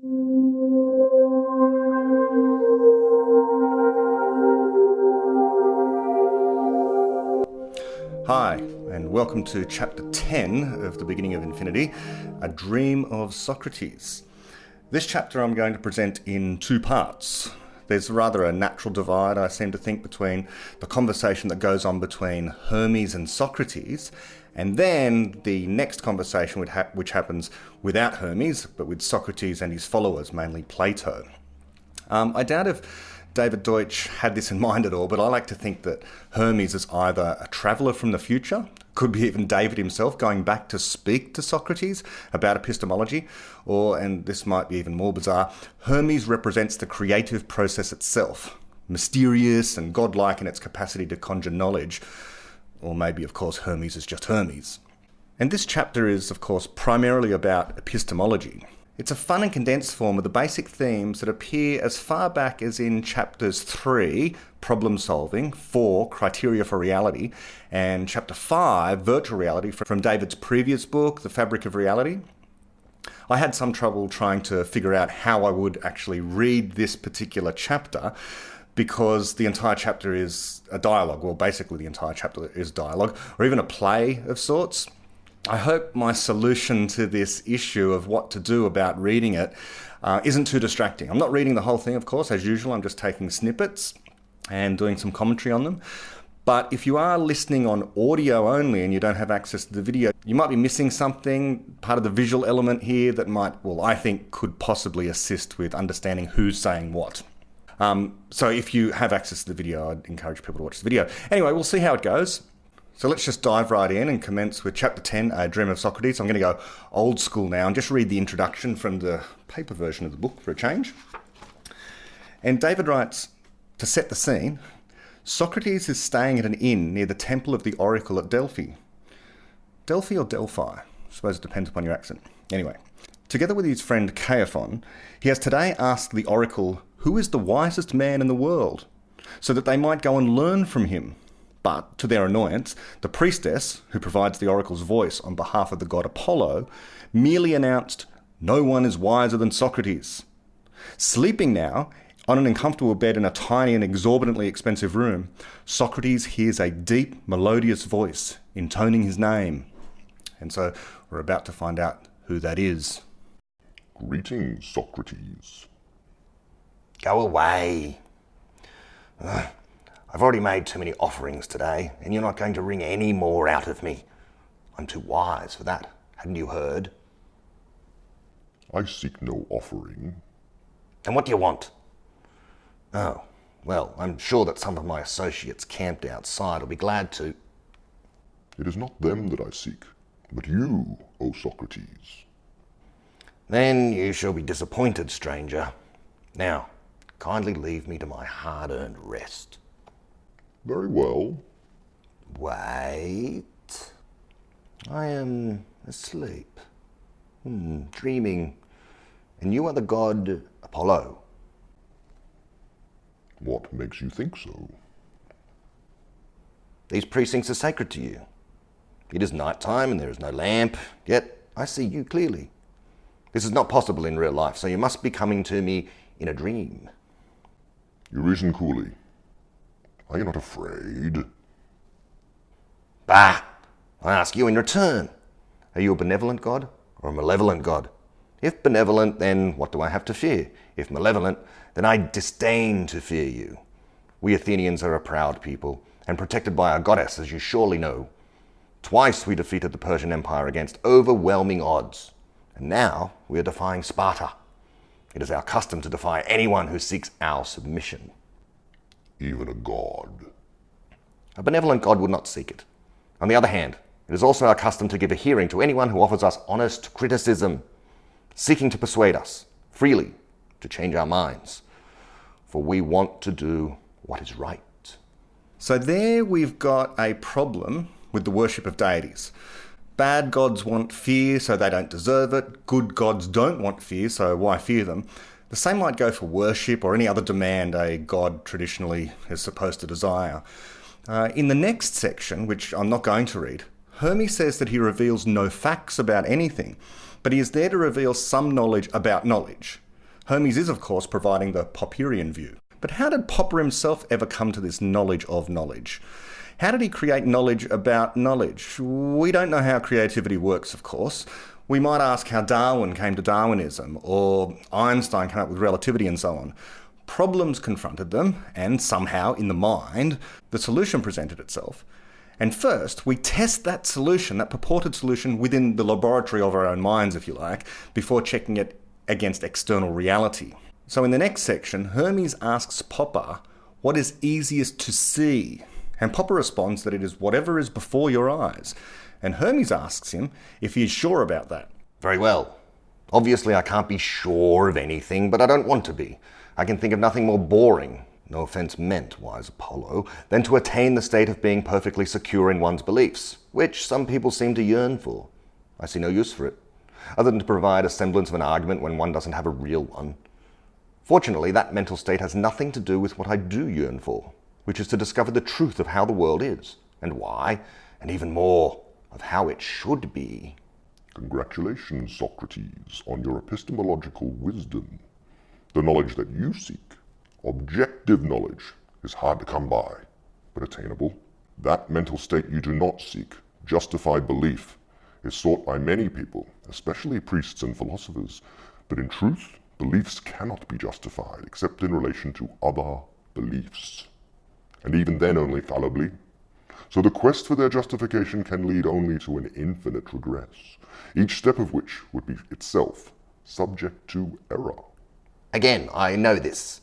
Hi, and welcome to Chapter 10 of The Beginning of Infinity, A Dream of Socrates. This chapter I'm going to present in two parts. There's rather a natural divide, I seem to think, between the conversation that goes on between Hermes and Socrates, and then the next conversation which happens without Hermes, but with Socrates and his followers, mainly Plato. I doubt if David Deutsch had this in mind at all, but I like to think that Hermes is either a traveller from the future, could be even David himself going back to speak to Socrates about epistemology, or, and this might be even more bizarre, Hermes represents the creative process itself, mysterious and godlike in its capacity to conjure knowledge, or maybe, of course, Hermes is just Hermes. And this chapter is, of course, primarily about epistemology. It's a fun and condensed form of the basic themes that appear as far back as in chapters 3, problem solving, 4, criteria for reality, and chapter 5, virtual reality, from David's previous book, The Fabric of Reality. I had some trouble trying to figure out how I would actually read this particular chapter, because the entire chapter is a dialogue. Well, basically the entire chapter is dialogue, or even a play of sorts. I hope my solution to this issue of what to do about reading it isn't too distracting. I'm not reading the whole thing, of course, as usual. I'm just taking snippets and doing some commentary on them. But if you are listening on audio only and you don't have access to the video, you might be missing something, part of the visual element here that might, well, I think could possibly assist with understanding who's saying what. So if you have access to the video, I'd encourage people to watch the video. Anyway, we'll see how it goes. So let's just dive right in and commence with Chapter 10, A Dream of Socrates. I'm going to go old school now and just read the introduction from the paper version of the book for a change. And David writes, to set the scene, Socrates is staying at an inn near the temple of the oracle at Delphi. Delphi or Delphi? I suppose it depends upon your accent. Anyway, together with his friend Chaephon, he has today asked the oracle who is the wisest man in the world, so that they might go and learn from him. But, to their annoyance, the priestess, who provides the oracle's voice on behalf of the god Apollo, merely announced, "No one is wiser than Socrates." Sleeping now, on an uncomfortable bed in a tiny and exorbitantly expensive room, Socrates hears a deep, melodious voice intoning his name. And so, we're about to find out who that is. Greetings, Socrates. Go away. I've already made too many offerings today, and you're not going to wring any more out of me. I'm too wise for that. Hadn't you heard? I seek no offering. And what do you want? Oh, well, I'm sure that some of my associates camped outside will be glad to. It is not them that I seek, but you, O Socrates. Then you shall be disappointed, stranger. Now, kindly leave me to my hard-earned rest. Very well. Wait. I am asleep. Dreaming. And you are the god Apollo. What makes you think so? These precincts are sacred to you. It is night time and there is no lamp, yet I see you clearly. This is not possible in real life, so you must be coming to me in a dream. You reason coolly. Are you not afraid? Bah! I ask you in return. Are you a benevolent god or a malevolent god? If benevolent, then what do I have to fear? If malevolent, then I disdain to fear you. We Athenians are a proud people, and protected by our goddess, as you surely know. Twice we defeated the Persian Empire against overwhelming odds, and now we are defying Sparta. It is our custom to defy anyone who seeks our submission. Even a god. A benevolent god would not seek it. On the other hand, it is also our custom to give a hearing to anyone who offers us honest criticism, seeking to persuade us, freely, to change our minds. For we want to do what is right. So there we've got a problem with the worship of deities. Bad gods want fear, so they don't deserve it. Good gods don't want fear, so why fear them? The same might go for worship or any other demand a god traditionally is supposed to desire. In the next section, which I'm not going to read, Hermes says that he reveals no facts about anything, but he is there to reveal some knowledge about knowledge. Hermes is, of course, providing the Popperian view. But how did Popper himself ever come to this knowledge of knowledge? How did he create knowledge about knowledge? We don't know how creativity works, of course. We might ask how Darwin came to Darwinism, or Einstein came up with relativity and so on. Problems confronted them, and somehow, in the mind, the solution presented itself. And first, we test that solution, that purported solution, within the laboratory of our own minds, if you like, before checking it against external reality. So in the next section, Hermes asks Popper what is easiest to see, and Popper responds that it is whatever is before your eyes. And Hermes asks him if he is sure about that. Very well. Obviously I can't be sure of anything, but I don't want to be. I can think of nothing more boring, no offence meant, wise Apollo, than to attain the state of being perfectly secure in one's beliefs, which some people seem to yearn for. I see no use for it, other than to provide a semblance of an argument when one doesn't have a real one. Fortunately, that mental state has nothing to do with what I do yearn for, which is to discover the truth of how the world is, and why, and even more, of how it should be. Congratulations, Socrates, on your epistemological wisdom. The knowledge that you seek, objective knowledge, is hard to come by, but attainable. That mental state you do not seek, justified belief, is sought by many people, especially priests and philosophers, but in truth, beliefs cannot be justified except in relation to other beliefs, and even then only fallibly. So the quest for their justification can lead only to an infinite regress, each step of which would be itself subject to error. Again, I know this.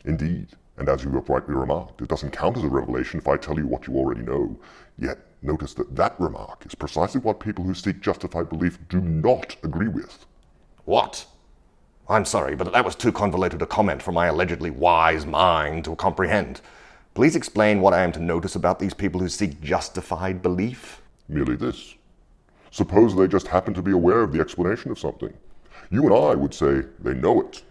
Indeed, and as you have rightly remarked, it doesn't count as a revelation if I tell you what you already know. Yet, notice that that remark is precisely what people who seek justified belief do not agree with. What? I'm sorry, but that was too convoluted a comment for my allegedly wise mind to comprehend. Please explain what I am to notice about these people who seek justified belief. Merely this. Suppose they just happen to be aware of the explanation of something. You and I would say they know it.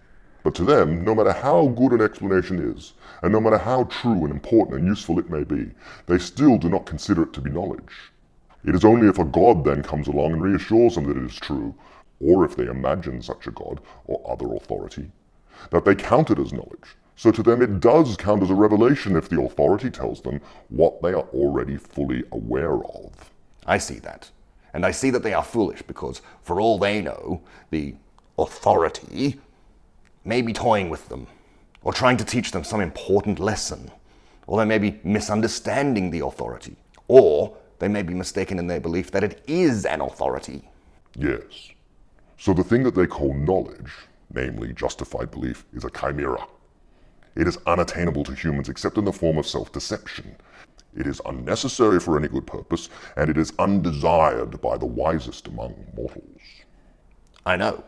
But to them, no matter how good an explanation is, and no matter how true and important and useful it may be, they still do not consider it to be knowledge. It is only if a god then comes along and reassures them that it is true, or if they imagine such a god or other authority, that they count it as knowledge. So to them it does count as a revelation if the authority tells them what they are already fully aware of. I see that. And I see that they are foolish because, for all they know, the authority may be toying with them, or trying to teach them some important lesson, or they may be misunderstanding the authority, or they may be mistaken in their belief that it is an authority. Yes. So the thing that they call knowledge, namely justified belief, is a chimera. It is unattainable to humans except in the form of self-deception. It is unnecessary for any good purpose, and it is undesired by the wisest among mortals. I know.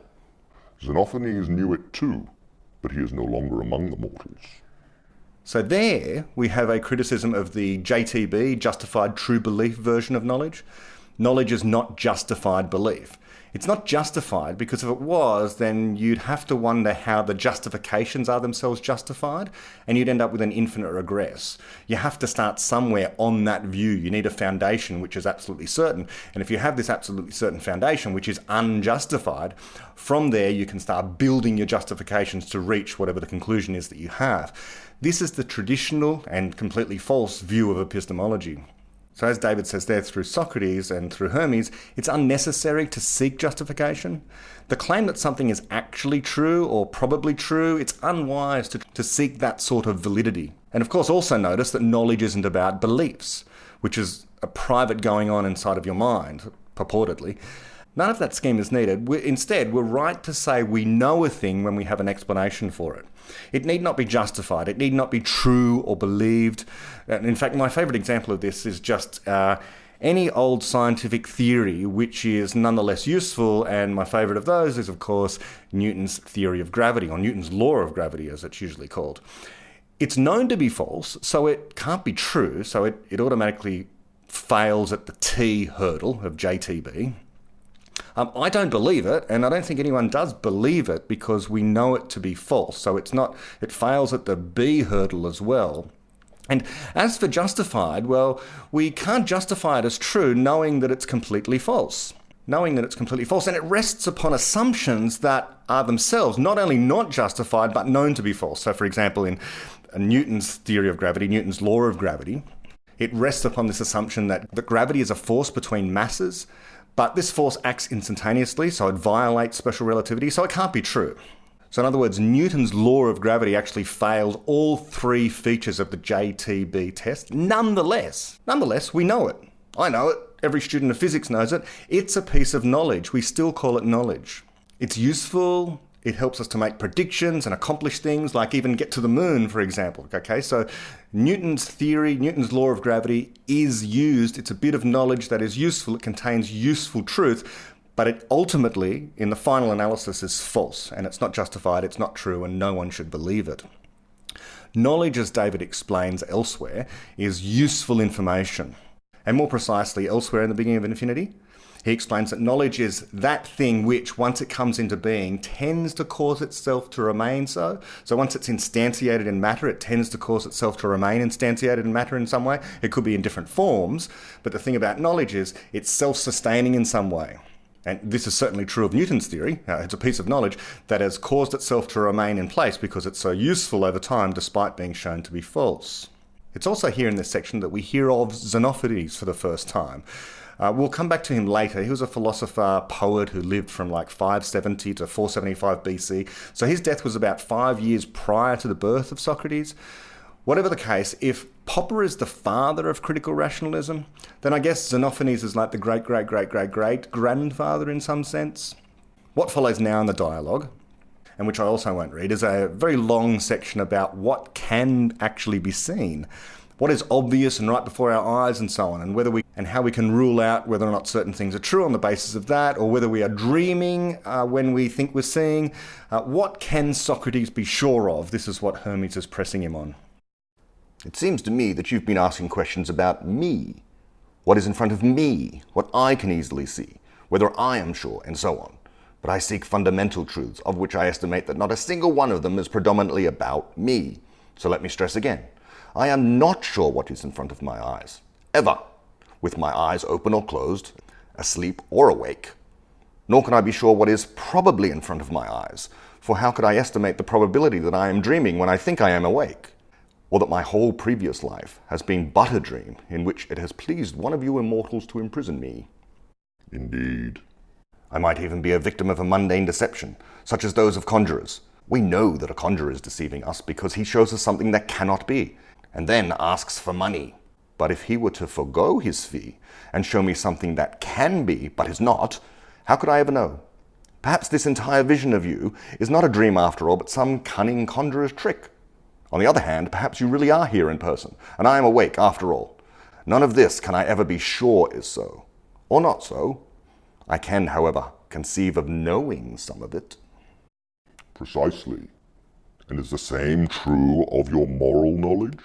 Xenophanes knew it too, but he is no longer among the mortals. So there we have a criticism of the JTB, justified true belief version of knowledge. Knowledge is not justified belief. It's not justified because if it was, then you'd have to wonder how the justifications are themselves justified, and you'd end up with an infinite regress. You have to start somewhere on that view. You need a foundation which is absolutely certain. And if you have this absolutely certain foundation, which is unjustified, from there you can start building your justifications to reach whatever the conclusion is that you have. This is the traditional and completely false view of epistemology. So as David says there, through Socrates and through Hermes, it's unnecessary to seek justification. The claim that something is actually true or probably true, it's unwise to seek that sort of validity. And of course also notice that knowledge isn't about beliefs, which is a private going on inside of your mind, purportedly. None of that scheme is needed. Instead, we're right to say we know a thing when we have an explanation for it. It need not be justified. It need not be true or believed. In fact, my favourite example of this is just any old scientific theory which is nonetheless useful, and my favourite of those is, of course, Newton's theory of gravity, or Newton's law of gravity, as it's usually called. It's known to be false, so it can't be true, so it automatically fails at the T hurdle of JTB. I don't believe it, and I don't think anyone does believe it because we know it to be false. So it fails at the B hurdle as well. And as for justified, well, we can't justify it as true knowing that it's completely false. knowing that it's completely false, and it rests upon assumptions that are themselves not only not justified, but known to be false. So, for example, in Newton's theory of gravity, Newton's law of gravity, it rests upon this assumption that gravity is a force between masses, but this force acts instantaneously, so it violates special relativity, so it can't be true. So in other words, Newton's law of gravity actually fails all three features of the JTB test. Nonetheless, we know it. I know it. Every student of physics knows it. It's a piece of knowledge. We still call it knowledge. It's useful. It helps us to make predictions and accomplish things, like even get to the moon, for example. Okay, so Newton's theory, Newton's law of gravity is used. It's a bit of knowledge that is useful. It contains useful truth, but it ultimately, in the final analysis, is false, and it's not justified, it's not true, and no one should believe it. Knowledge, as David explains elsewhere, is useful information. And more precisely, elsewhere in the beginning of Infinity, he explains that knowledge is that thing which, once it comes into being, tends to cause itself to remain so. So once it's instantiated in matter, it tends to cause itself to remain instantiated in matter in some way. It could be in different forms, but the thing about knowledge is it's self-sustaining in some way. And this is certainly true of Newton's theory. It's a piece of knowledge that has caused itself to remain in place because it's so useful over time despite being shown to be false. It's also here in this section that we hear of Xenophanes for the first time. We'll come back to him later. He was a philosopher, poet who lived from like 570 to 475 BC. So his death was about 5 years prior to the birth of Socrates. Whatever the case, if Popper is the father of critical rationalism, then I guess Xenophanes is like the great-great-great-great-great-grandfather in some sense. What follows now in the dialogue, and which I also won't read, is a very long section about what can actually be seen, what is obvious and right before our eyes and so on, and how we can rule out whether or not certain things are true on the basis of that, or whether we are dreaming when we think we're seeing. What can Socrates be sure of? This is what Hermes is pressing him on. It seems to me that you've been asking questions about me. What is in front of me? What I can easily see? Whether I am sure, and so on. But I seek fundamental truths, of which I estimate that not a single one of them is predominantly about me. So let me stress again. I am not sure what is in front of my eyes. Ever. With my eyes open or closed, asleep or awake. Nor can I be sure what is probably in front of my eyes. For how could I estimate the probability that I am dreaming when I think I am awake? Or that my whole previous life has been but a dream in which it has pleased one of you immortals to imprison me? Indeed. I might even be a victim of a mundane deception, such as those of conjurers. We know that a conjurer is deceiving us because he shows us something that cannot be, and then asks for money. But if he were to forgo his fee and show me something that can be, but is not, how could I ever know? Perhaps this entire vision of you is not a dream after all, but some cunning conjurer's trick. On the other hand, perhaps you really are here in person, and I am awake after all. None of this can I ever be sure is so, or not so. I can, however, conceive of knowing some of it. Precisely. And is the same true of your moral knowledge?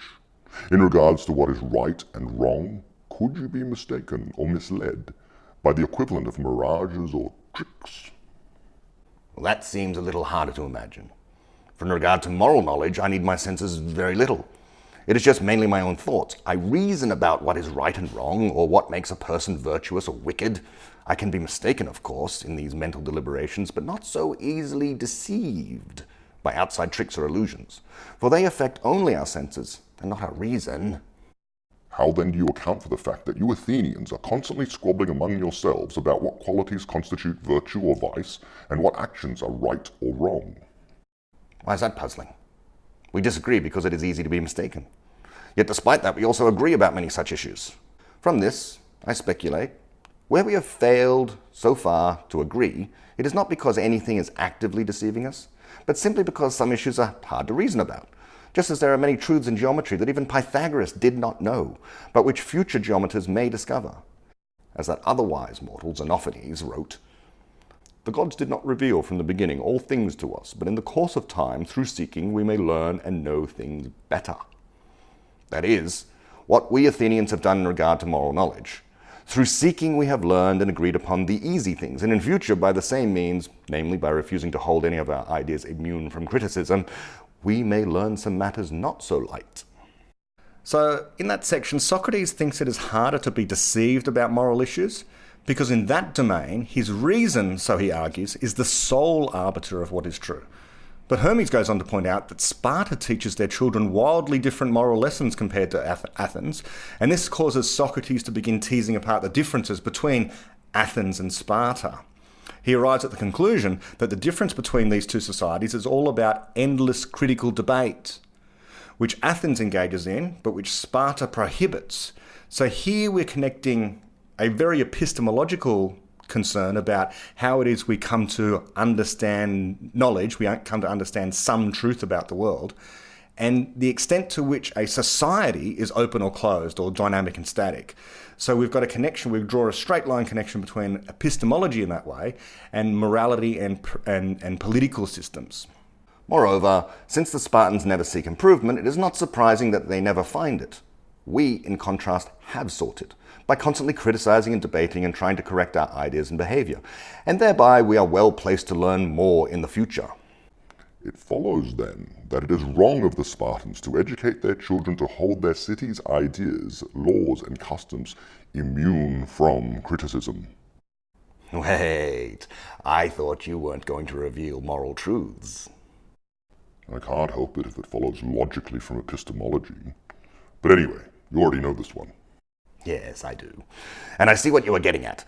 In regards to what is right and wrong, could you be mistaken or misled by the equivalent of mirages or tricks? Well, that seems a little harder to imagine. For in regard to moral knowledge, I need my senses very little. It is just mainly my own thoughts. I reason about what is right and wrong, or what makes a person virtuous or wicked. I can be mistaken, of course, in these mental deliberations, but not so easily deceived by outside tricks or illusions, for they affect only our senses and not our reason. How then do you account for the fact that you Athenians are constantly squabbling among yourselves about what qualities constitute virtue or vice, and what actions are right or wrong? Why is that puzzling? We disagree because it is easy to be mistaken. Yet despite that, we also agree about many such issues. From this, I speculate, where we have failed so far to agree, it is not because anything is actively deceiving us, but simply because some issues are hard to reason about, just as there are many truths in geometry that even Pythagoras did not know, but which future geometers may discover. As that otherwise mortal Xenophanes wrote, "The gods did not reveal from the beginning all things to us, but in the course of time, through seeking, we may learn and know things better." That is, what we Athenians have done in regard to moral knowledge. Through seeking, we have learned and agreed upon the easy things, and in future, by the same means, namely by refusing to hold any of our ideas immune from criticism, we may learn some matters not so light. So, in that section, Socrates thinks it is harder to be deceived about moral issues because in that domain, his reason, so he argues, is the sole arbiter of what is true. But Hermes goes on to point out that Sparta teaches their children wildly different moral lessons compared to Athens, and this causes Socrates to begin teasing apart the differences between Athens and Sparta. He arrives at the conclusion that the difference between these two societies is all about endless critical debate, which Athens engages in, but which Sparta prohibits. So here we're connecting a very epistemological concern about how it is we come to understand knowledge, we come to understand some truth about the world, and the extent to which a society is open or closed or dynamic and static. So we've got a connection, we draw a straight line connection between epistemology in that way and morality and political systems. Moreover, since the Spartans never seek improvement, it is not surprising that they never find it. We, in contrast, have sought it, by constantly criticizing and debating and trying to correct our ideas and behavior, and thereby we are well placed to learn more in the future. It follows, then, that it is wrong of the Spartans to educate their children to hold their city's ideas, laws, and customs immune from criticism. Wait, I thought you weren't going to reveal moral truths. I can't help it if it follows logically from epistemology. But anyway, you already know this one. Yes, I do. And I see what you are getting at.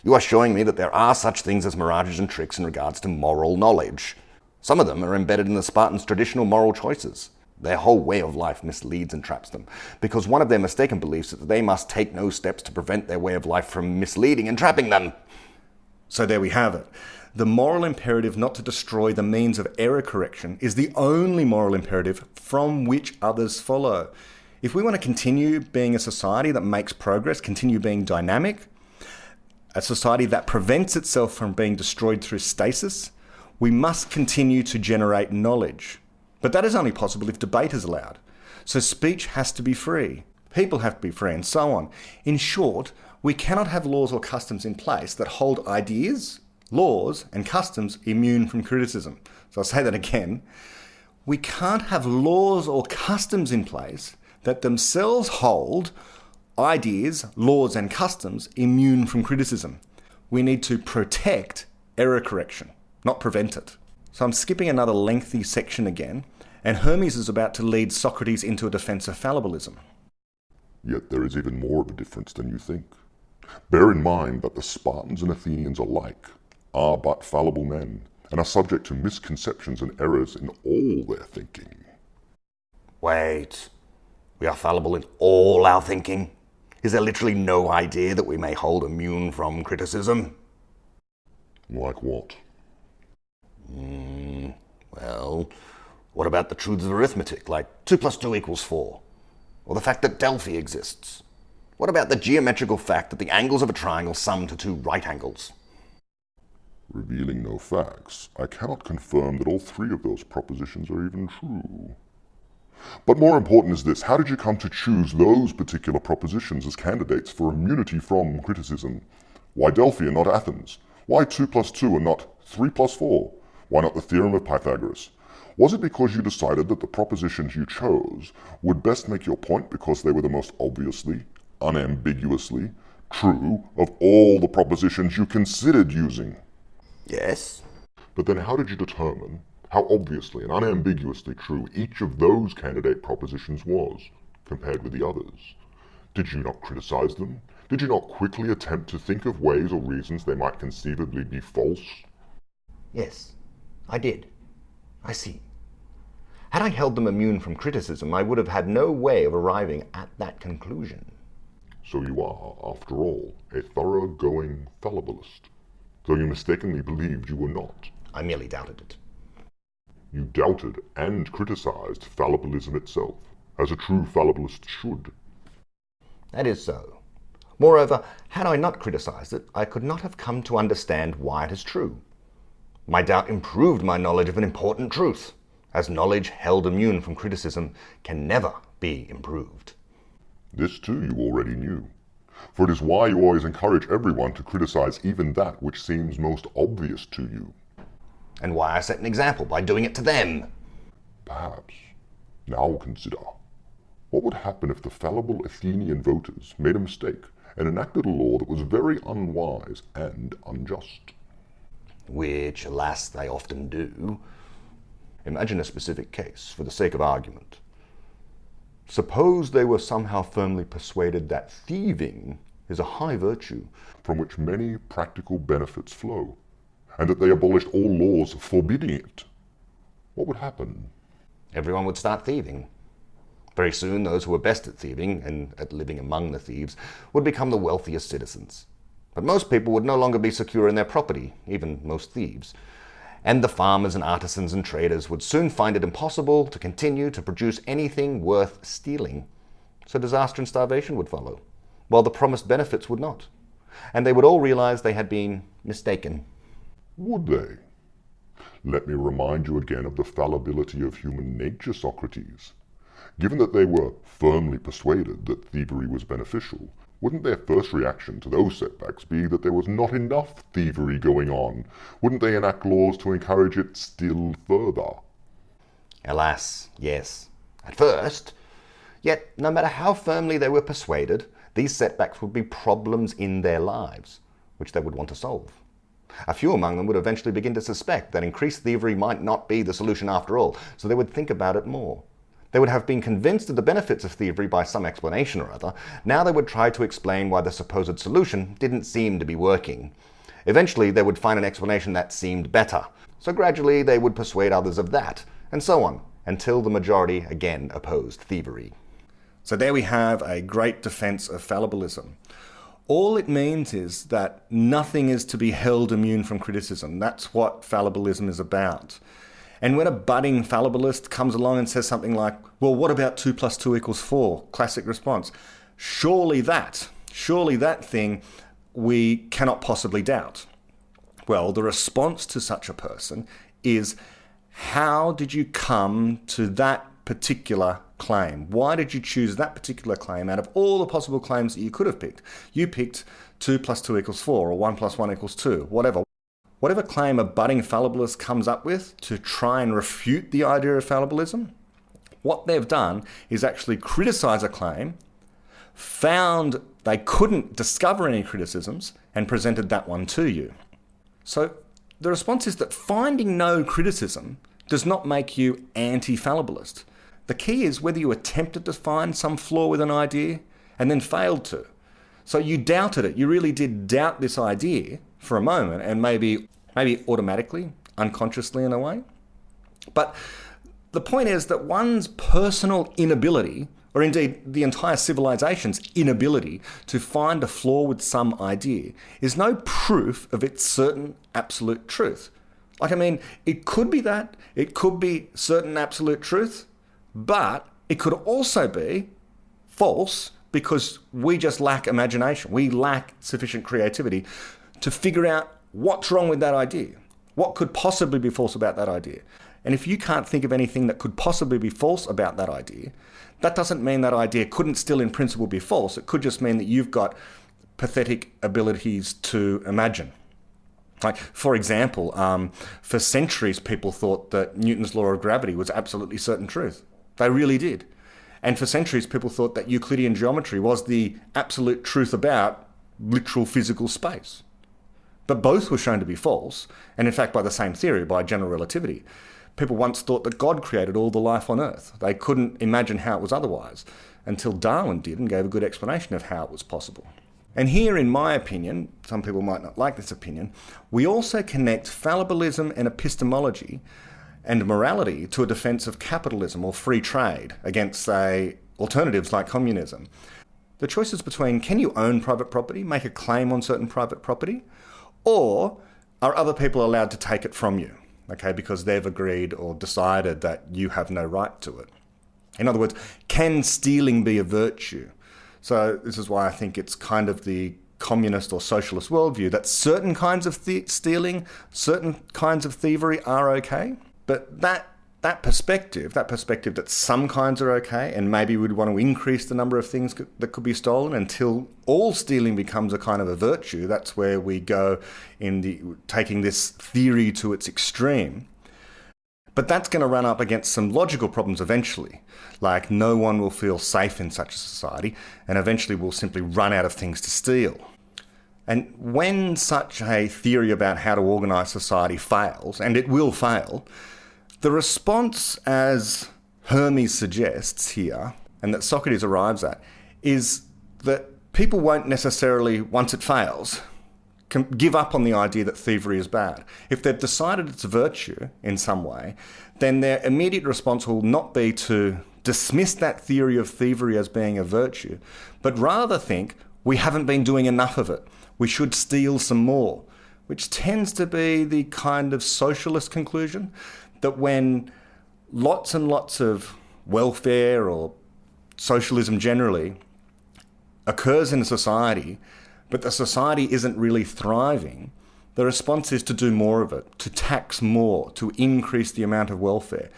You are showing me that there are such things as mirages and tricks in regards to moral knowledge. Some of them are embedded in the Spartans' traditional moral choices. Their whole way of life misleads and traps them, because one of their mistaken beliefs is that they must take no steps to prevent their way of life from misleading and trapping them. So there we have it. The moral imperative not to destroy the means of error correction is the only moral imperative from which others follow. If we want to continue being a society that makes progress, continue being dynamic, a society that prevents itself from being destroyed through stasis, we must continue to generate knowledge. But that is only possible if debate is allowed. So speech has to be free, people have to be free, and so on. In short, we cannot have laws or customs in place that hold ideas, laws, and customs immune from criticism. So I'll say that again. We can't have laws or customs in place that themselves hold ideas, laws, and customs immune from criticism. We need to protect error correction, not prevent it. So I'm skipping another lengthy section again, and Hermes is about to lead Socrates into a defense of fallibilism. Yet there is even more of a difference than you think. Bear in mind that the Spartans and Athenians alike are but fallible men, and are subject to misconceptions and errors in all their thinking. Wait, we are fallible in all our thinking? Is there literally no idea that we may hold immune from criticism? Like what? Well, what about the truths of arithmetic, like 2 + 2 = 4? Or the fact that Delphi exists? What about the geometrical fact that the angles of a triangle sum to 2 right angles? Revealing no facts, I cannot confirm that all 3 of those propositions are even true. But more important is this: how did you come to choose those particular propositions as candidates for immunity from criticism? Why Delphi and not Athens? Why 2 + 2 and not 3 + 4? Why not the theorem of Pythagoras? Was it because you decided that the propositions you chose would best make your point because they were the most obviously, unambiguously true of all the propositions you considered using? Yes. But then how did you determine how obviously and unambiguously true each of those candidate propositions was, compared with the others? Did you not criticize them? Did you not quickly attempt to think of ways or reasons they might conceivably be false? Yes, I did. I see. Had I held them immune from criticism, I would have had no way of arriving at that conclusion. So you are, after all, a thoroughgoing fallibilist, though you mistakenly believed you were not. I merely doubted it. You doubted and criticized fallibilism itself, as a true fallibilist should. That is so. Moreover, had I not criticized it, I could not have come to understand why it is true. My doubt improved my knowledge of an important truth, as knowledge held immune from criticism can never be improved. This too you already knew, for it is why you always encourage everyone to criticize even that which seems most obvious to you. And why I set an example by doing it to them. Perhaps. Now consider. What would happen if the fallible Athenian voters made a mistake and enacted a law that was very unwise and unjust. Which, alas, they often do. Imagine a specific case, for the sake of argument. Suppose they were somehow firmly persuaded that thieving is a high virtue, from which many practical benefits flow, and that they abolished all laws forbidding it. What would happen? Everyone would start thieving. Very soon, those who were best at thieving, and at living among the thieves, would become the wealthiest citizens. But most people would no longer be secure in their property, even most thieves. And the farmers and artisans and traders would soon find it impossible to continue to produce anything worth stealing. So disaster and starvation would follow, while the promised benefits would not. And they would all realize they had been mistaken. Would they? Let me remind you again of the fallibility of human nature, Socrates. Given that they were firmly persuaded that thievery was beneficial, wouldn't their first reaction to those setbacks be that there was not enough thievery going on? Wouldn't they enact laws to encourage it still further? Alas, yes. At first. Yet, no matter how firmly they were persuaded, these setbacks would be problems in their lives, which they would want to solve. A few among them would eventually begin to suspect that increased thievery might not be the solution after all, so they would think about it more. They would have been convinced of the benefits of thievery by some explanation or other. Now they would try to explain why the supposed solution didn't seem to be working. Eventually, they would find an explanation that seemed better. So gradually, they would persuade others of that, and so on, until the majority again opposed thievery. So there we have a great defense of fallibilism. All it means is that nothing is to be held immune from criticism. That's what fallibilism is about. And when a budding fallibilist comes along and says something like, well, what about 2 + 2 = 4? Classic response. Surely that thing we cannot possibly doubt. Well, the response to such a person is, how did you come to that particular claim? Why did you choose that particular claim out of all the possible claims that you could have picked? You picked 2 + 2 = 4 or 1 + 1 = 2, whatever. Whatever claim a budding fallibilist comes up with to try and refute the idea of fallibilism, what they've done is actually criticize a claim, found they couldn't discover any criticisms, and presented that one to you. So the response is that finding no criticism does not make you anti-fallibilist. The key is whether you attempted to find some flaw with an idea and then failed to. So you doubted it. You really did doubt this idea for a moment, and maybe automatically, unconsciously in a way. But the point is that one's personal inability, or indeed the entire civilization's inability to find a flaw with some idea, is no proof of its certain absolute truth. It could be that, it could be certain absolute truth, but it could also be false because we just lack imagination. We lack sufficient creativity to figure out what's wrong with that idea. What could possibly be false about that idea? And if you can't think of anything that could possibly be false about that idea, that doesn't mean that idea couldn't still in principle be false. It could just mean that you've got pathetic abilities to imagine. Like, for example, for centuries people thought that Newton's law of gravity was absolutely certain truth. They really did. And for centuries people thought that Euclidean geometry was the absolute truth about literal physical space. But both were shown to be false, and in fact by the same theory, by general relativity. People once thought that God created all the life on Earth. They couldn't imagine how it was otherwise, until Darwin did and gave a good explanation of how it was possible. And here, in my opinion, some people might not like this opinion, we also connect fallibilism and epistemology and morality to a defence of capitalism or free trade against, say, alternatives like communism. The choice is between, can you own private property, make a claim on certain private property, or are other people allowed to take it from you, okay, because they've agreed or decided that you have no right to it? In other words, can stealing be a virtue? So this is why I think it's kind of the communist or socialist worldview that certain kinds of stealing, certain kinds of thievery are okay, but that perspective that some kinds are okay, and maybe we'd want to increase the number of things that could be stolen until all stealing becomes a kind of a virtue. That's where we go in taking this theory to its extreme. But that's going to run up against some logical problems eventually, like no one will feel safe in such a society, and eventually we'll simply run out of things to steal. And when such a theory about how to organise society fails, and it will fail, the response, as Hermes suggests here, and that Socrates arrives at, is that people won't necessarily, once it fails, give up on the idea that thievery is bad. If they've decided it's a virtue in some way, then their immediate response will not be to dismiss that theory of thievery as being a virtue, but rather think, we haven't been doing enough of it. We should steal some more, which tends to be the kind of socialist conclusion that when lots and lots of welfare or socialism generally occurs in a society, but the society isn't really thriving, the response is to do more of it, to tax more, to increase the amount of welfare.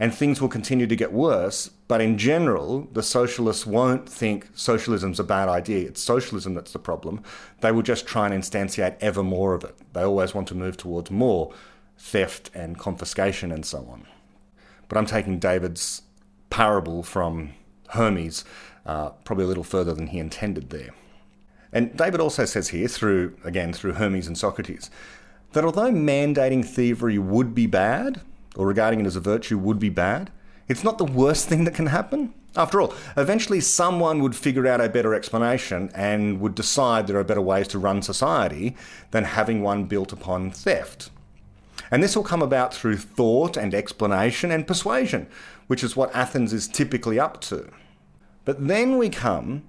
And things will continue to get worse, but in general, the socialists won't think socialism's a bad idea. It's socialism that's the problem. They will just try and instantiate ever more of it. They always want to move towards more theft and confiscation and so on. But I'm taking David's parable from Hermes probably a little further than he intended there. And David also says here, through Hermes and Socrates, that although mandating thievery would be bad, or regarding it as a virtue would be bad, it's not the worst thing that can happen. After all, eventually someone would figure out a better explanation and would decide there are better ways to run society than having one built upon theft. And this will come about through thought and explanation and persuasion, which is what Athens is typically up to. But then we come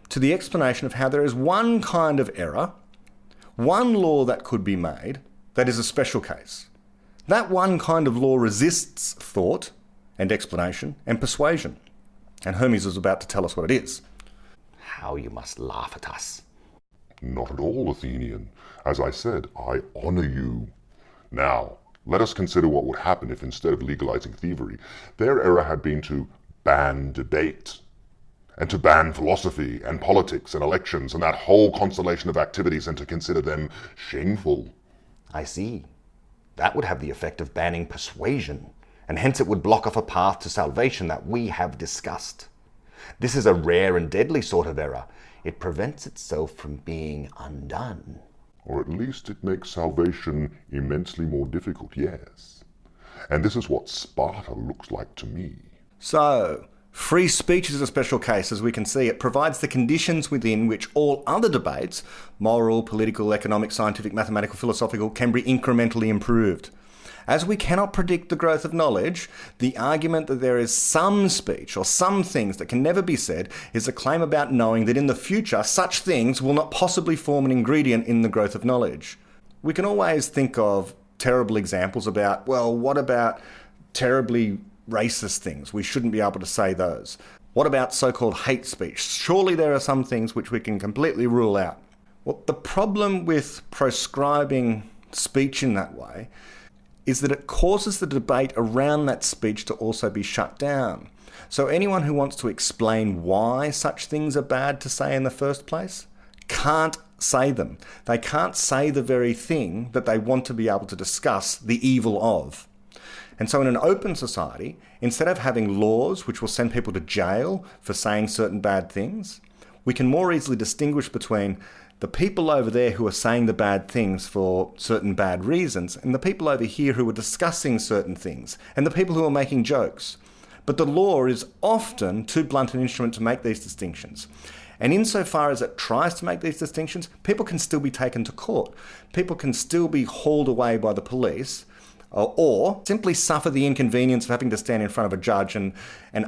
to the explanation of how there is one kind of error, one law that could be made, that is a special case. That one kind of law resists thought and explanation and persuasion. And Hermes is about to tell us what it is. How you must laugh at us. Not at all, Athenian. As I said, I honour you. Now, let us consider what would happen if instead of legalizing thievery, their error had been to ban debate, and to ban philosophy and politics and elections and that whole constellation of activities, and to consider them shameful. I see. That would have the effect of banning persuasion, and hence it would block off a path to salvation that we have discussed. This is a rare and deadly sort of error. It prevents itself from being undone. Or at least it makes salvation immensely more difficult, yes. And this is what Sparta looks like to me. So, free speech is a special case, as we can see. It provides the conditions within which all other debates, moral, political, economic, scientific, mathematical, philosophical, can be incrementally improved. As we cannot predict the growth of knowledge, the argument that there is some speech or some things that can never be said is a claim about knowing that in the future such things will not possibly form an ingredient in the growth of knowledge. We can always think of terrible examples about, well, what about terribly racist things? We shouldn't be able to say those. What about so-called hate speech? Surely there are some things which we can completely rule out. Well, the problem with proscribing speech in that way is that it causes the debate around that speech to also be shut down. So anyone who wants to explain why such things are bad to say in the first place can't say them. They can't say the very thing that they want to be able to discuss the evil of. And so in an open society, instead of having laws which will send people to jail for saying certain bad things, we can more easily distinguish between the people over there who are saying the bad things for certain bad reasons, and the people over here who are discussing certain things, and the people who are making jokes. But the law is often too blunt an instrument to make these distinctions. And insofar as it tries to make these distinctions, people can still be taken to court. People can still be hauled away by the police, or simply suffer the inconvenience of having to stand in front of a judge and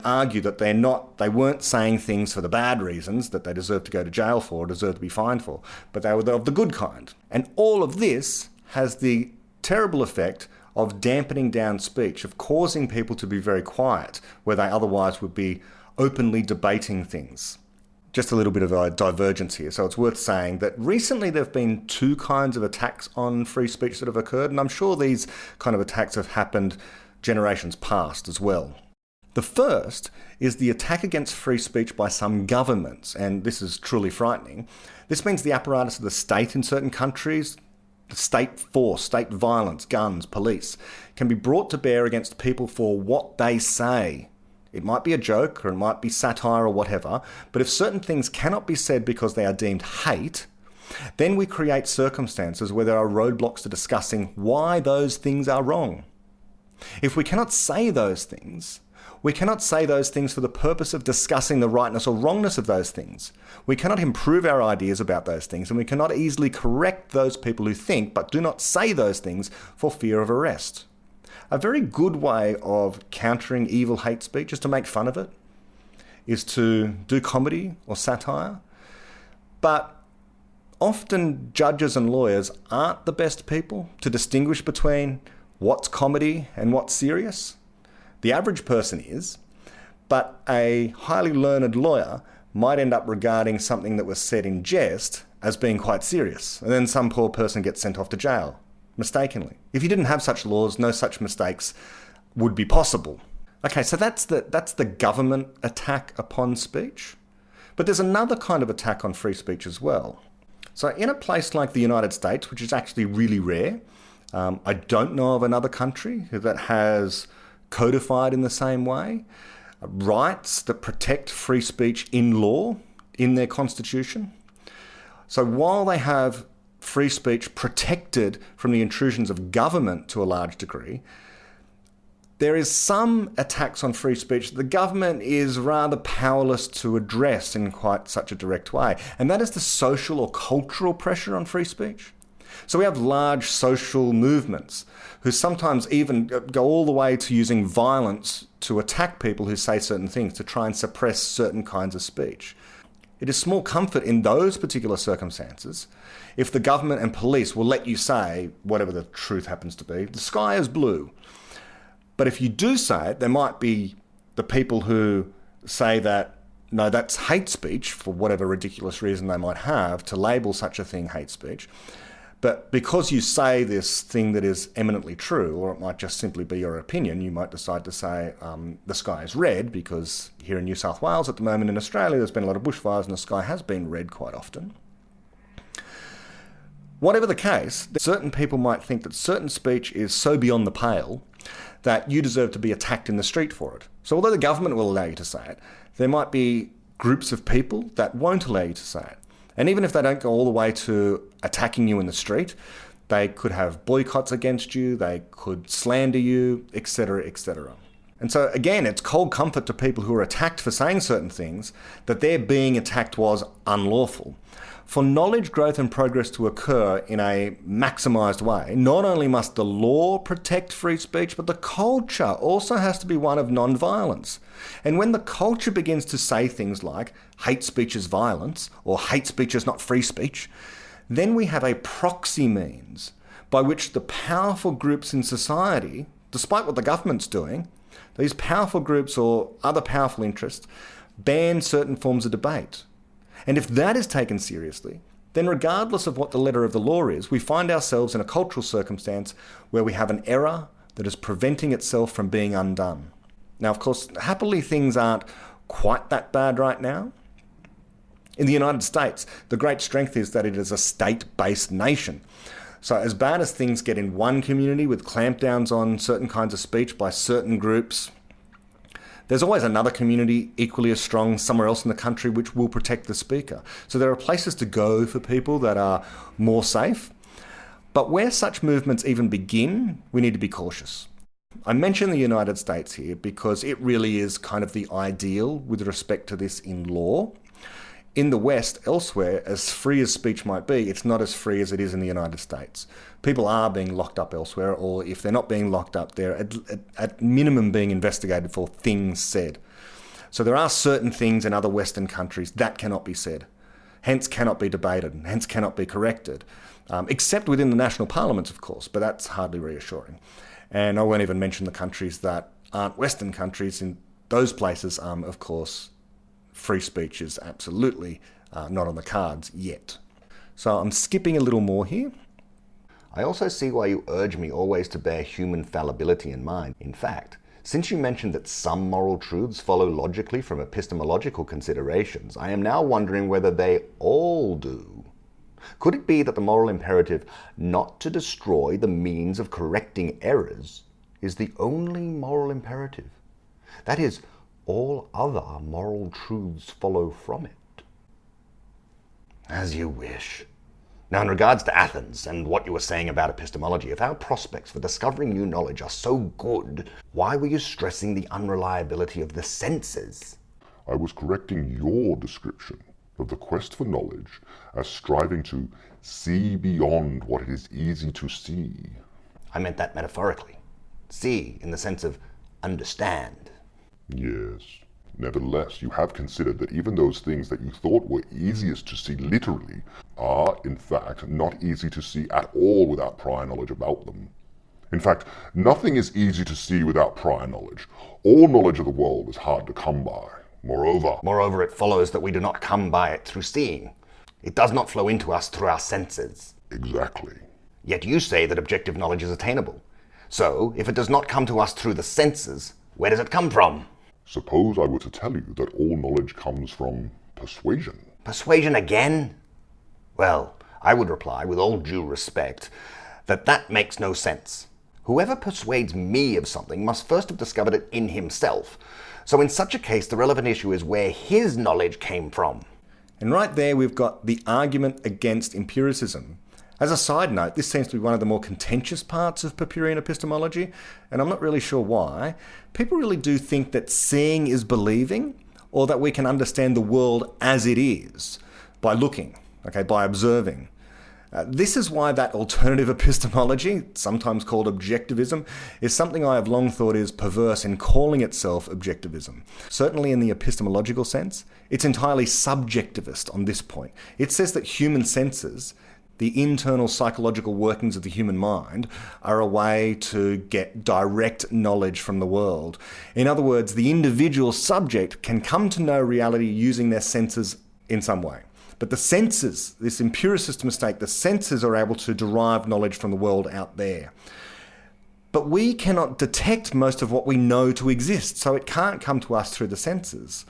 argue that they weren't saying things for the bad reasons that they deserve to go to jail for, or deserve to be fined for, but they were of the good kind. And all of this has the terrible effect of dampening down speech, of causing people to be very quiet, where they otherwise would be openly debating things. Just a little bit of a divergence here. So it's worth saying that recently there have been two kinds of attacks on free speech that have occurred, and I'm sure these kind of attacks have happened generations past as well. The first is the attack against free speech by some governments, and this is truly frightening. This means the apparatus of the state in certain countries, state force, state violence, guns, police, can be brought to bear against people for what they say. It might be a joke or it might be satire or whatever, but if certain things cannot be said because they are deemed hate, then we create circumstances where there are roadblocks to discussing why those things are wrong. If we cannot say those things, we cannot say those things for the purpose of discussing the rightness or wrongness of those things. We cannot improve our ideas about those things, and we cannot easily correct those people who think but do not say those things for fear of arrest. A very good way of countering evil hate speech is to make fun of it, is to do comedy or satire. But often judges and lawyers aren't the best people to distinguish between what's comedy and what's serious. The average person is, but a highly learned lawyer might end up regarding something that was said in jest as being quite serious, and then some poor person gets sent off to jail, mistakenly. If you didn't have such laws, no such mistakes would be possible. Okay, so that's the government attack upon speech. But there's another kind of attack on free speech as well. So in a place like the United States, which is actually really rare, I don't know of another country that has codified in the same way rights that protect free speech in law, in their constitution. So while they have free speech protected from the intrusions of government to a large degree, there is some attacks on free speech that the government is rather powerless to address in quite such a direct way. And that is the social or cultural pressure on free speech. So we have large social movements who sometimes even go all the way to using violence to attack people who say certain things, to try and suppress certain kinds of speech. It is small comfort in those particular circumstances if the government and police will let you say, whatever the truth happens to be, the sky is blue. But if you do say it, there might be the people who say that, no, that's hate speech, for whatever ridiculous reason they might have, to label such a thing hate speech. But because you say this thing that is eminently true, or it might just simply be your opinion, you might decide to say the sky is red, because here in New South Wales at the moment in Australia there's been a lot of bushfires and the sky has been red quite often. Whatever the case, certain people might think that certain speech is so beyond the pale that you deserve to be attacked in the street for it. So although the government will allow you to say it, there might be groups of people that won't allow you to say it. And even if they don't go all the way to attacking you in the street, they could have boycotts against you, they could slander you, etc., etc. And so again, it's cold comfort to people who are attacked for saying certain things that their being attacked was unlawful. For knowledge, growth and progress to occur in a maximised way, not only must the law protect free speech, but the culture also has to be one of non-violence. And when the culture begins to say things like hate speech is violence or hate speech is not free speech, then we have a proxy means by which the powerful groups in society, despite what the government's doing, these powerful groups or other powerful interests ban certain forms of debate. And if that is taken seriously, then regardless of what the letter of the law is, we find ourselves in a cultural circumstance where we have an error that is preventing itself from being undone. Now, of course, happily things aren't quite that bad right now. In the United States, the great strength is that it is a state-based nation. So as bad as things get in one community with clampdowns on certain kinds of speech by certain groups, there's always another community equally as strong somewhere else in the country which will protect the speaker. So there are places to go for people that are more safe. But where such movements even begin, we need to be cautious. I mention the United States here because it really is kind of the ideal with respect to this in law. In the West, elsewhere, as free as speech might be, it's not as free as it is in the United States. People are being locked up elsewhere, or if they're not being locked up, they're at minimum being investigated for things said. So there are certain things in other Western countries that cannot be said, hence cannot be debated, and hence cannot be corrected, except within the national parliaments, of course, but that's hardly reassuring. And I won't even mention the countries that aren't Western countries. In those places, of course, free speech is absolutely not on the cards yet. So I'm skipping a little more here. I also see why you urge me always to bear human fallibility in mind. In fact, since you mentioned that some moral truths follow logically from epistemological considerations, I am now wondering whether they all do. Could it be that the moral imperative not to destroy the means of correcting errors is the only moral imperative? That is, all other moral truths follow from it. As you wish. Now, in regards to Athens and what you were saying about epistemology, if our prospects for discovering new knowledge are so good, why were you stressing the unreliability of the senses? I was correcting your description of the quest for knowledge as striving to see beyond what it is easy to see. I meant that metaphorically. See, in the sense of understand. Yes. Nevertheless, you have considered that even those things that you thought were easiest to see literally are, in fact, not easy to see at all without prior knowledge about them. In fact, nothing is easy to see without prior knowledge. All knowledge of the world is hard to come by. Moreover, it follows that we do not come by it through seeing. It does not flow into us through our senses. Exactly. Yet you say that objective knowledge is attainable. So, if it does not come to us through the senses, where does it come from? Suppose I were to tell you that all knowledge comes from persuasion. Persuasion again? Well, I would reply, with all due respect, that makes no sense. Whoever persuades me of something must first have discovered it in himself. So in such a case, the relevant issue is where his knowledge came from. And right there we've got the argument against empiricism. As a side note, this seems to be one of the more contentious parts of Epicurean epistemology, and I'm not really sure why. People really do think that seeing is believing, or that we can understand the world as it is by looking, by observing. This is why that alternative epistemology, sometimes called objectivism, is something I have long thought is perverse in calling itself objectivism. Certainly in the epistemological sense, it's entirely subjectivist on this point. It says that human senses, the internal psychological workings of the human mind, are a way to get direct knowledge from the world. In other words, the individual subject can come to know reality using their senses in some way. But the senses, this empiricist mistake, the senses are able to derive knowledge from the world out there. But we cannot detect most of what we know to exist, so it can't come to us through the senses.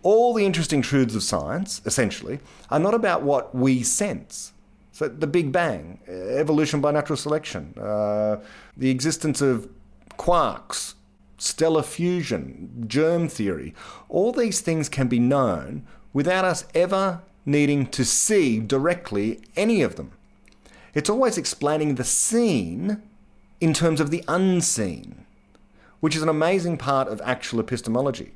All the interesting truths of science, essentially, are not about what we sense. So the Big Bang, evolution by natural selection, the existence of quarks, stellar fusion, germ theory, all these things can be known without us ever needing to see directly any of them. It's always explaining the seen in terms of the unseen, which is an amazing part of actual epistemology.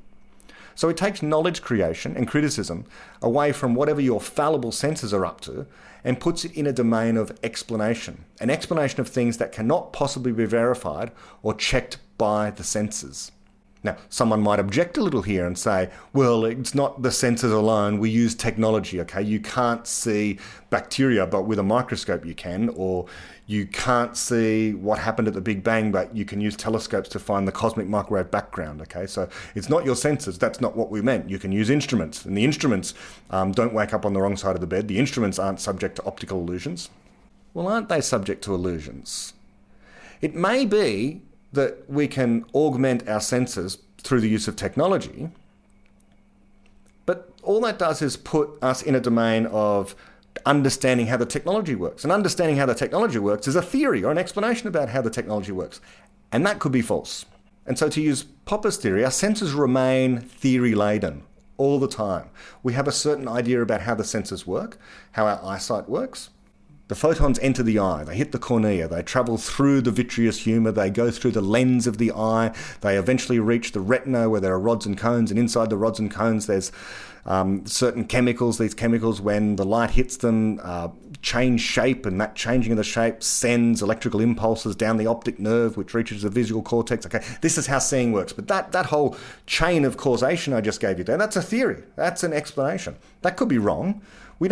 So it takes knowledge creation and criticism away from whatever your fallible senses are up to and puts it in a domain of explanation, an explanation of things that cannot possibly be verified or checked by the senses. Now, someone might object a little here and say, well, it's not the senses alone, we use technology, You can't see bacteria, but with a microscope you can, or you can't see what happened at the Big Bang, but you can use telescopes to find the cosmic microwave background, So it's not your senses, that's not what we meant. You can use instruments, and the instruments don't wake up on the wrong side of the bed. The instruments aren't subject to optical illusions. Well, aren't they subject to illusions? It may be that we can augment our senses through the use of technology, but all that does is put us in a domain of understanding how the technology works. And understanding how the technology works is a theory or an explanation about how the technology works. And that could be false. And so to use Popper's theory, our senses remain theory-laden all the time. We have a certain idea about how the senses work, how our eyesight works. The photons enter the eye, they hit the cornea, they travel through the vitreous humour, they go through the lens of the eye, they eventually reach the retina where there are rods and cones, and inside the rods and cones there's certain chemicals. These chemicals, when the light hits them, change shape, and that changing of the shape sends electrical impulses down the optic nerve, which reaches the visual cortex. This is how seeing works. But that whole chain of causation I just gave you there, that's a theory. That's an explanation. That could be wrong. We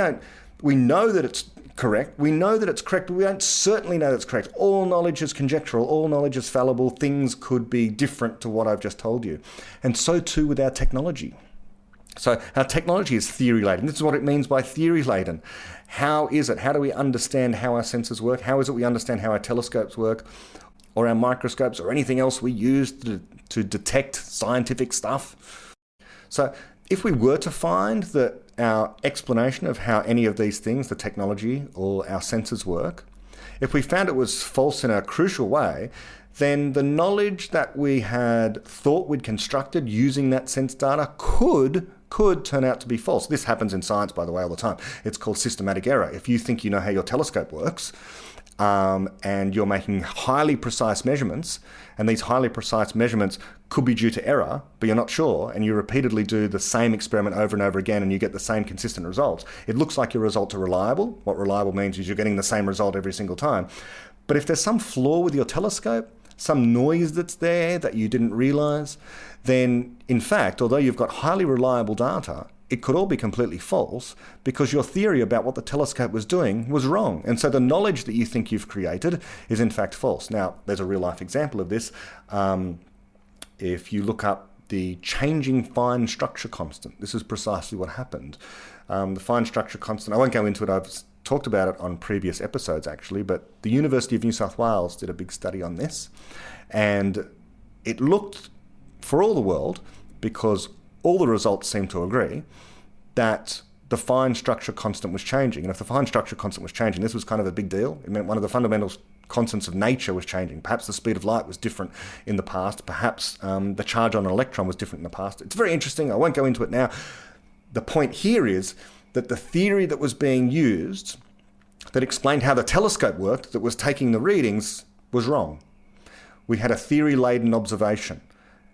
know that it's correct. We know that it's correct, but we don't certainly know that it's correct. All knowledge is conjectural. All knowledge is fallible. Things could be different to what I've just told you. And so too with our technology. So our technology is theory-laden. This is what it means by theory-laden. How is it? How do we understand how our senses work? How is it we understand how our telescopes work, or our microscopes, or anything else we use to detect scientific stuff? So If we were to find that our explanation of how any of these things, the technology or our senses work, if we found it was false in a crucial way, then the knowledge that we had thought we'd constructed using that sense data could turn out to be false. This happens in science, by the way, all the time. It's called systematic error. If you think you know how your telescope works, and you're making highly precise measurements, and these highly precise measurements could be due to error, but you're not sure, and you repeatedly do the same experiment over and over again and you get the same consistent results, it looks like your results are reliable. What reliable means is you're getting the same result every single time. But if there's some flaw with your telescope, some noise that's there that you didn't realize, then in fact, although you've got highly reliable data, it could all be completely false because your theory about what the telescope was doing was wrong. And so the knowledge that you think you've created is in fact false. Now, there's a real life example of this. If you look up the changing fine structure constant, this is precisely what happened. The fine structure constant, I won't go into it, I've talked about it on previous episodes actually, but the University of New South Wales did a big study on this. And it looked, for all the world, because all the results seem to agree, that the fine structure constant was changing. And if the fine structure constant was changing, this was kind of a big deal. It meant one of the fundamental constants of nature was changing. Perhaps the speed of light was different in the past. Perhaps the charge on an electron was different in the past. It's very interesting. I won't go into it now. The point here is that the theory that was being used that explained how the telescope worked, that was taking the readings, was wrong. We had a theory-laden observation.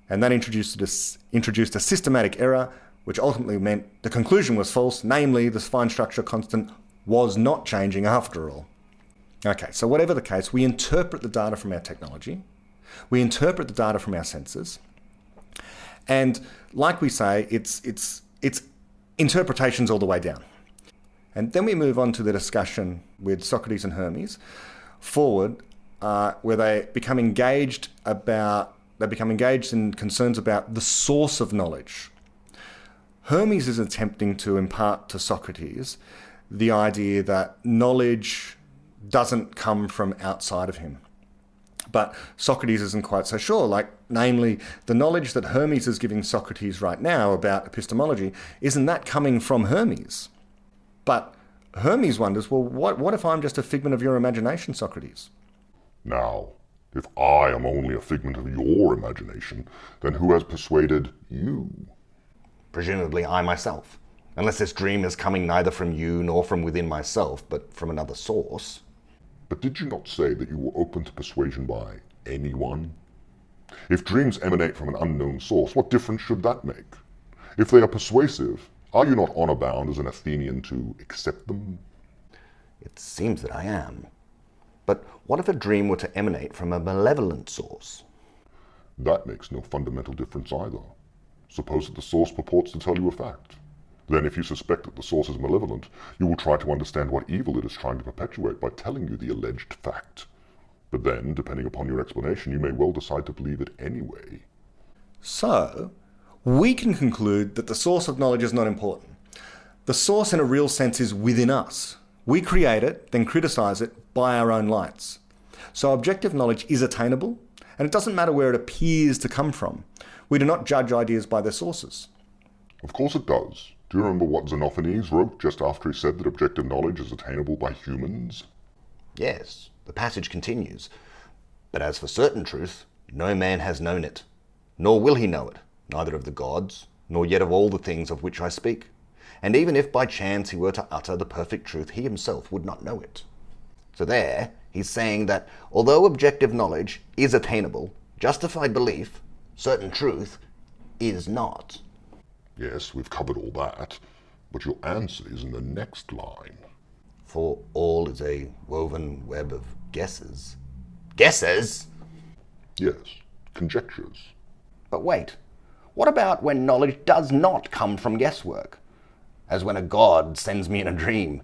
And that introduced a systematic error, which ultimately meant the conclusion was false, namely the fine structure constant was not changing after all. Okay, so whatever the case, we interpret the data from our technology, we interpret the data from our senses, and like we say, it's interpretations all the way down. And then we move on to the discussion with Socrates and Hermes forward, where they become engaged in concerns about the source of knowledge. Hermes is attempting to impart to Socrates the idea that knowledge doesn't come from outside of him. But Socrates isn't quite so sure, namely, the knowledge that Hermes is giving Socrates right now about epistemology, isn't that coming from Hermes? But Hermes wonders, well, what if I'm just a figment of your imagination, Socrates? Now, if I am only a figment of your imagination, then who has persuaded you? Presumably I myself. Unless this dream is coming neither from you nor from within myself, but from another source. But did you not say that you were open to persuasion by anyone? If dreams emanate from an unknown source, what difference should that make? If they are persuasive, are you not honor bound as an Athenian to accept them? It seems that I am. But what if a dream were to emanate from a malevolent source? That makes no fundamental difference either. Suppose that the source purports to tell you a fact. Then if you suspect that the source is malevolent, you will try to understand what evil it is trying to perpetuate by telling you the alleged fact. But then, depending upon your explanation, you may well decide to believe it anyway. So, we can conclude that the source of knowledge is not important. The source in a real sense is within us. We create it, then criticize it by our own lights. So objective knowledge is attainable, and it doesn't matter where it appears to come from. We do not judge ideas by their sources. Of course it does. Do you remember what Xenophanes wrote just after he said that objective knowledge is attainable by humans? Yes, the passage continues. But as for certain truth, no man has known it, nor will he know it, neither of the gods, nor yet of all the things of which I speak. And even if by chance he were to utter the perfect truth, he himself would not know it. So there, he's saying that although objective knowledge is attainable, justified belief, certain truth, is not. Yes, we've covered all that, but your answer is in the next line. For all is a woven web of guesses. Guesses? Yes, conjectures. But wait, what about when knowledge does not come from guesswork? As when a god sends me in a dream.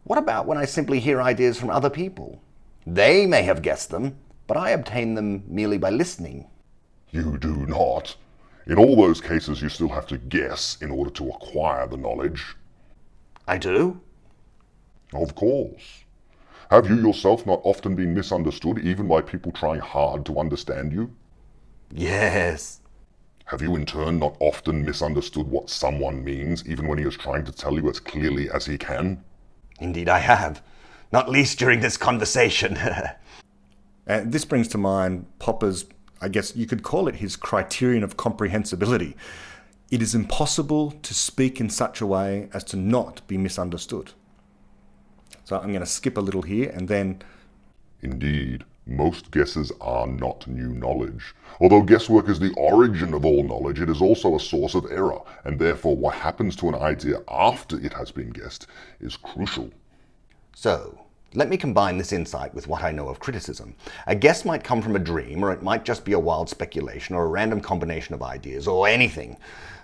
What about when I simply hear ideas from other people? They may have guessed them, but I obtain them merely by listening. You do not. In all those cases, you still have to guess in order to acquire the knowledge. I do? Of course. Have you yourself not often been misunderstood, even by people trying hard to understand you? Yes. Have you in turn not often misunderstood what someone means, even when he is trying to tell you as clearly as he can? Indeed I have, not least during this conversation. This brings to mind Popper's, I guess you could call it his criterion of comprehensibility. It is impossible to speak in such a way as to not be misunderstood. So I'm going to skip a little here and then... Indeed, most guesses are not new knowledge. Although guesswork is the origin of all knowledge, it is also a source of error, and therefore what happens to an idea after it has been guessed is crucial. So, let me combine this insight with what I know of criticism. A guess might come from a dream, or it might just be a wild speculation, or a random combination of ideas, or anything.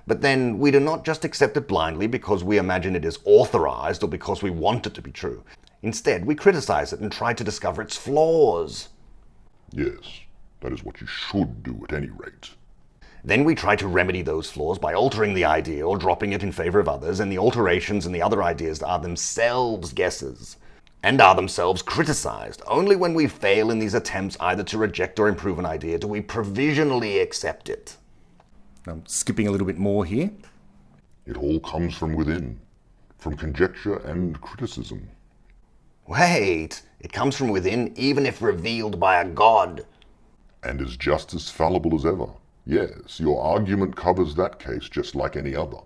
But then we do not just accept it blindly because we imagine it is authorized or because we want it to be true. Instead, we criticize it and try to discover its flaws. Yes, that is what you should do at any rate. Then we try to remedy those flaws by altering the idea or dropping it in favor of others, and the alterations and the other ideas are themselves guesses, and are themselves criticized. Only when we fail in these attempts either to reject or improve an idea do we provisionally accept it. I'm skipping a little bit more here. It all comes from within, from conjecture and criticism. Wait, it comes from within even if revealed by a god. And is just as fallible as ever. Yes, your argument covers that case just like any other.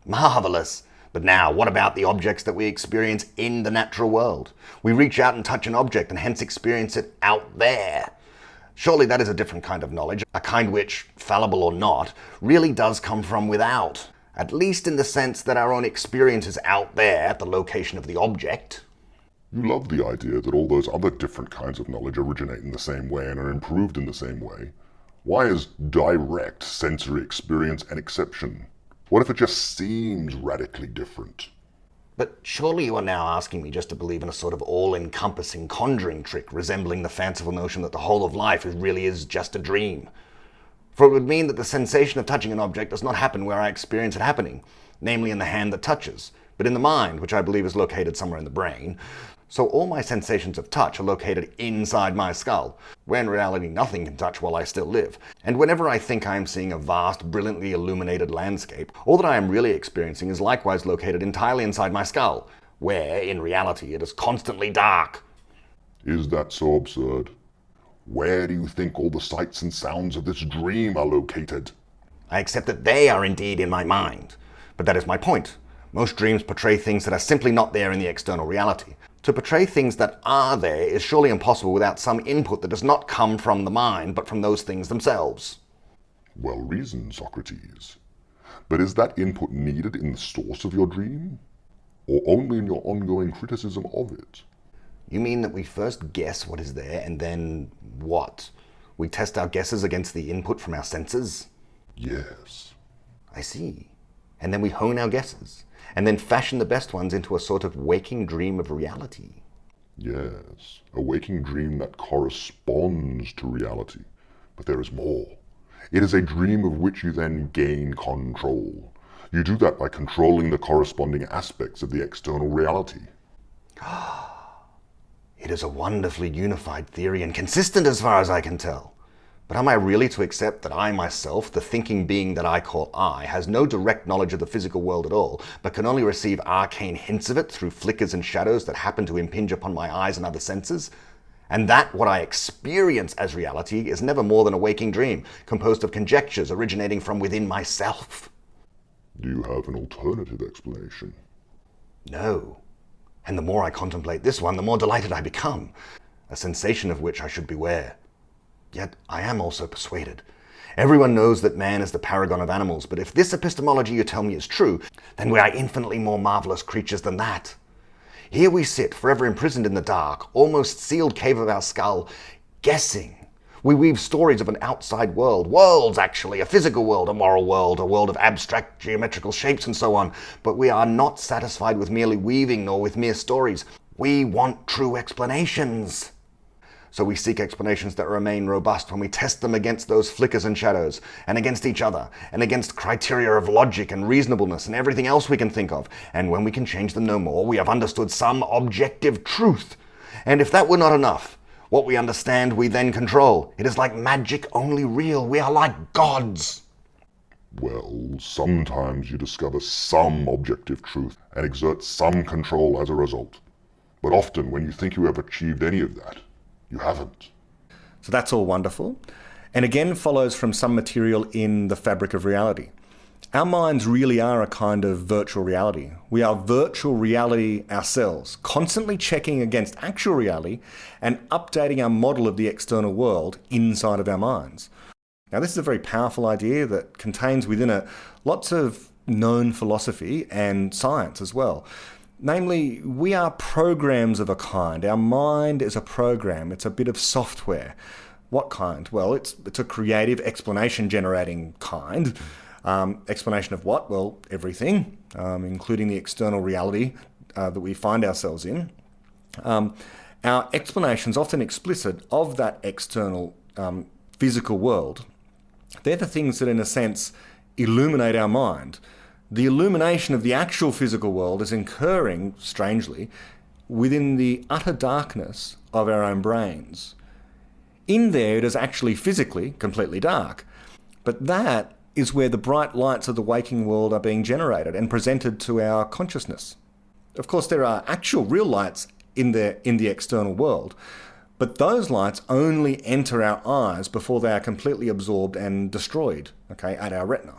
Marvelous. But now, what about the objects that we experience in the natural world? We reach out and touch an object and hence experience it out there. Surely that is a different kind of knowledge, a kind which, fallible or not, really does come from without. At least in the sense that our own experience is out there at the location of the object. You love the idea that all those other different kinds of knowledge originate in the same way and are improved in the same way. Why is direct sensory experience an exception? What if it just seems radically different? But surely you are now asking me just to believe in a sort of all-encompassing conjuring trick resembling the fanciful notion that the whole of life really is just a dream. For it would mean that the sensation of touching an object does not happen where I experience it happening, namely in the hand that touches, but in the mind, which I believe is located somewhere in the brain. So all my sensations of touch are located inside my skull, where in reality nothing can touch while I still live. And whenever I think I am seeing a vast, brilliantly illuminated landscape, all that I am really experiencing is likewise located entirely inside my skull, where in reality it is constantly dark. Is that so absurd? Where do you think all the sights and sounds of this dream are located? I accept that they are indeed in my mind. But that is my point. Most dreams portray things that are simply not there in the external reality. To portray things that are there is surely impossible without some input that does not come from the mind, but from those things themselves. Well reasoned, Socrates. But is that input needed in the source of your dream? Or only in your ongoing criticism of it? You mean that we first guess what is there, and then what? We test our guesses against the input from our senses? Yes. I see. And then we hone our guesses, and then fashion the best ones into a sort of waking dream of reality. Yes, a waking dream that corresponds to reality. But there is more. It is a dream of which you then gain control. You do that by controlling the corresponding aspects of the external reality. It is a wonderfully unified theory and consistent as far as I can tell. But am I really to accept that I myself, the thinking being that I call I, has no direct knowledge of the physical world at all, but can only receive arcane hints of it through flickers and shadows that happen to impinge upon my eyes and other senses? And that what I experience as reality is never more than a waking dream, composed of conjectures originating from within myself? Do you have an alternative explanation? No. And the more I contemplate this one, the more delighted I become, a sensation of which I should beware. Yet I am also persuaded. Everyone knows that man is the paragon of animals, but if this epistemology you tell me is true, then we are infinitely more marvelous creatures than that. Here we sit, forever imprisoned in the dark, almost sealed cave of our skull, guessing. We weave stories of an outside world, worlds actually, a physical world, a moral world, a world of abstract geometrical shapes and so on, but we are not satisfied with merely weaving nor with mere stories. We want true explanations. So we seek explanations that remain robust when we test them against those flickers and shadows, and against each other, and against criteria of logic and reasonableness and everything else we can think of. And when we can change them no more, we have understood some objective truth. And if that were not enough, what we understand we then control. It is like magic, only real. We are like gods. Well, sometimes you discover some objective truth and exert some control as a result. But often when you think you have achieved any of that, you haven't. So that's all wonderful, and again follows from some material in The Fabric of Reality. Our minds really are a kind of virtual reality. We are virtual reality ourselves, constantly checking against actual reality and updating our model of the external world inside of our minds. Now, this is a very powerful idea that contains within it lots of known philosophy and science as well. Namely, we are programs of a kind. Our mind is a program. It's a bit of software. What kind? Well, it's a creative explanation-generating kind. Explanation of what? Well, everything, including the external reality that we find ourselves in. Our explanations, often explicit, of that external physical world, they're the things that, in a sense, illuminate our mind. The illumination of the actual physical world is occurring, strangely, within the utter darkness of our own brains. In there, it is actually physically completely dark. But that is where the bright lights of the waking world are being generated and presented to our consciousness. Of course, there are actual real lights in the external world, but those lights only enter our eyes before they are completely absorbed and destroyed, at our retina.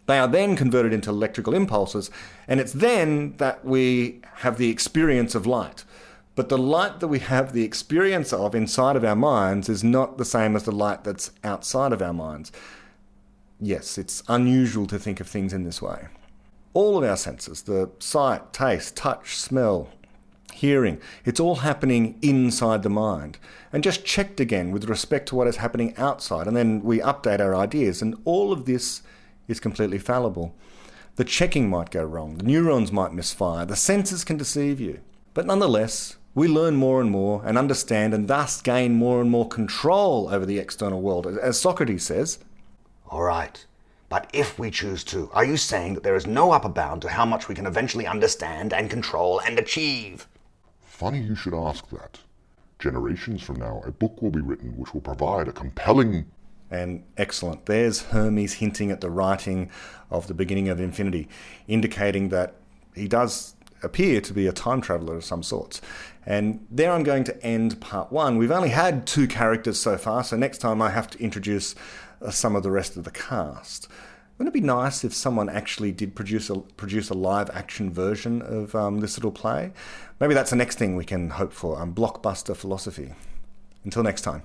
They are then converted into electrical impulses, and it's then that we have the experience of light. But the light that we have the experience of inside of our minds is not the same as the light that's outside of our minds. Yes, it's unusual to think of things in this way. All of our senses, the sight, taste, touch, smell, hearing, it's all happening inside the mind, and just checked again with respect to what is happening outside, and then we update our ideas, and all of this is completely fallible. The checking might go wrong, the neurons might misfire, the senses can deceive you, but nonetheless, we learn more and more and understand and thus gain more and more control over the external world, as Socrates says. All right, but if we choose to, are you saying that there is no upper bound to how much we can eventually understand and control and achieve? Funny you should ask that. Generations from now, a book will be written which will provide a compelling... And excellent. There's Hermes hinting at the writing of the beginning of Infinity, indicating that he does appear to be a time traveller of some sorts. And there I'm going to end part one. We've only had 2 characters so far, so next time I have to introduce some of the rest of the cast. Wouldn't it be nice if someone actually did produce a live action version of this little play? Maybe that's the next thing we can hope for, blockbuster philosophy. Until next time.